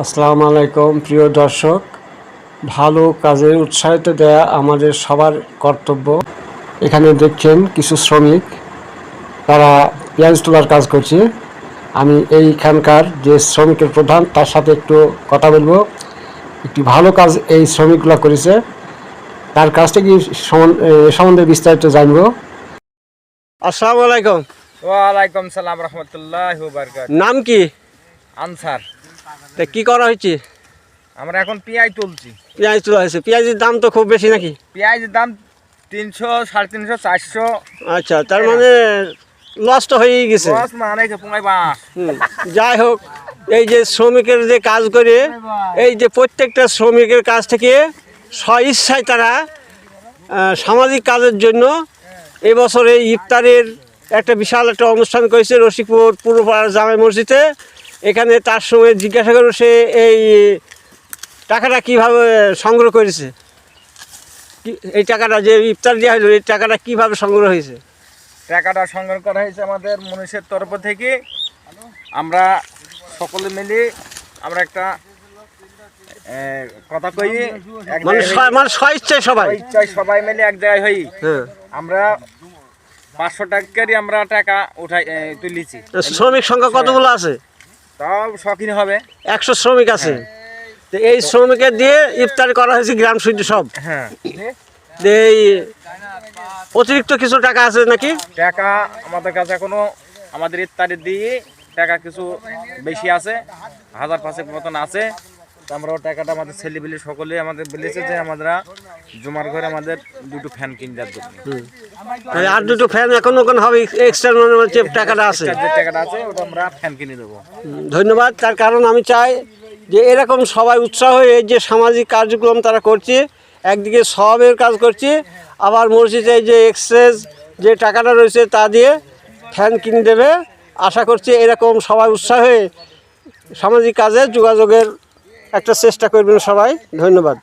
আসসালামু আলাইকুম প্রিয় দর্শক। ভালো কাজে উৎসাহিত দেয়া আমাদের সবার কর্তব্য। এখানে দেখছেন কিছু শ্রমিক, তারা পেঁয়াজ তোলার কাজ করছে। আমি এইখানকার যে শ্রমিকের প্রধান তার সাথে একটু কথা বলবো। একটি ভালো কাজ এই শ্রমিকগুলো করেছে, তার কাজটা কি সম্বন্ধে বিস্তারিত জানবো। আসসালামু আলাইকুম। ওয়ালাইকুম সালাম রহমতুল্লাহি ওয়া বারাকাতুহু। নাম কি? আনসার। তা কি করা হয়েছে? আমরা এখন পেঁয়াজ তুলছি। পেঁয়াজ তোলা হয়েছে। পেঁয়াজের দাম তো খুব বেশি নাকি? পেঁয়াজের দাম 300, 350, 400। আচ্ছা, তার মানে লস তো হয়েই গেছে। লস মানে কি পুঙ্গাই বাস। যাই হোক, এই যে শ্রমিকের যে কাজ করে, এই যে প্রত্যেকটা শ্রমিকের কাছ থেকে স্বইচ্ছায় তারা সামাজিক কাজের জন্য এবছর এই ইফতারের একটা বিশাল একটা অনুষ্ঠান করেছে রশিকপুর পূর্বপাড়া জামে মসজিদে। এখানে তার সঙ্গে জিজ্ঞাসা করো সে এই টাকাটা কীভাবে সংগ্রহ করেছে, এই টাকাটা যে ইফতার দেওয়া হলো এই টাকাটা কীভাবে সংগ্রহ হয়েছে। টাকাটা সংগ্রহ করা হয়েছে আমাদের মনীষের তরফ থেকে। আমরা সকলে মিলে আমরা একটা কথা কই, মানে স্বইচ্ছায় সবাই মিলে এক জায়গায় হই। আমরা 500 টাকারই আমরা টাকা উঠাই তুলেছি। শ্রমিক সংখ্যা কতগুলো আছে? তাও শখিন হবে 100 শ্রমিক আছে। তো এই শ্রমিকের দিয়ে ইফতার করা হয়েছে গ্রাম শুদ্ধ সব। হ্যাঁ, এই অতিরিক্ত কিছু টাকা আছে নাকি? টাকা আমাদের কাছে এখনো আমাদের ইফতারি দিয়ে টাকা কিছু বেশি আছে, 1000-500 মতন আছে। আমরা ও টাকাটা আমাদের ছেলেপিলে সকলে আমাদের বলেছে যে আমরা জুমার ঘরে আমাদের 2টো ফ্যান কিনতে দেবো। আর 2টো ফ্যান এখন হবে এক্সট্রা, যে টাকাটা আছে যে টাকাটা আছে ওটা আমরা ফ্যান কিনে দেবো। ধন্যবাদ। তার কারণ আমি চাই যে এরকম সবাই উৎসাহ হয়ে এই যে সামাজিক কার্যক্রম তারা করছে, একদিকে সবের কাজ করছে, আবার মসজিদে যে এক্সেস যে টাকাটা রয়েছে তা দিয়ে ফ্যান কিনে দেবে। আশা করছি এরকম সবাই উৎসাহ হয়ে সামাজিক কাজে যোগাযোগের একটা চেষ্টা করবেন সবাই। ধন্যবাদ।